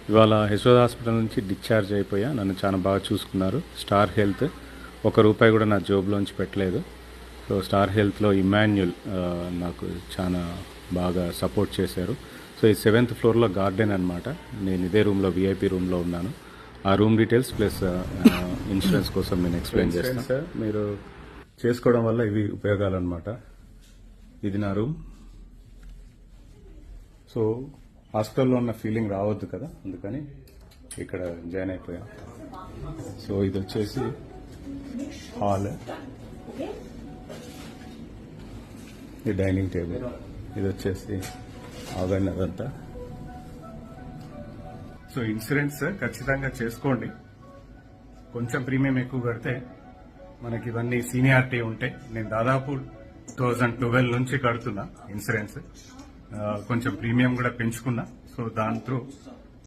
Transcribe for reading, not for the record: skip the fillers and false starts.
ఇవాళ యశోద హాస్పిటల్ నుంచి డిశ్చార్జ్ అయిపోయా. నన్ను చాలా బాగా చూసుకున్నారు. స్టార్ హెల్త్ ₹1 కూడా నా జోబులోంచి పెట్టలేదు. సో స్టార్ హెల్త్లో ఇమాన్యుల్ నాకు చాలా బాగా సపోర్ట్ చేశారు. సో ఈ 7th ఫ్లోర్లో గార్డెన్ అనమాట. నేను ఇదే రూమ్లో VIP రూమ్లో ఉన్నాను. ఆ రూమ్ డీటెయిల్స్ ప్లస్ ఇన్సూరెన్స్ కోసం నేను ఎక్స్ప్లెయిన్ చేస్తాను. సార్ మీరు చేసుకోవడం వల్ల ఇవి ఉపయోగాలు అనమాట. ఇది నా రూమ్. సో హాస్పిటల్లో ఉన్న ఫీలింగ్ రావద్దు కదా, అందుకని ఇక్కడ జాయిన్ అయిపోయాం. సో ఇది వచ్చేసి హాల్, ఇది డైనింగ్ టేబుల్, ఇది వచ్చేసి ఆగండి అదంతా. సో ఇన్సూరెన్స్ ఖచ్చితంగా చేసుకోండి. కొంచెం ప్రీమియం ఎక్కువ కడితే మనకి ఇవన్నీ సీనియారిటీ ఉంటాయి. నేను దాదాపు 2012 నుంచి కడుతున్నా ఇన్సూరెన్స్. కొంచెం ప్రీమియం కూడా పెంచుకున్నా. సో దాని త్రూ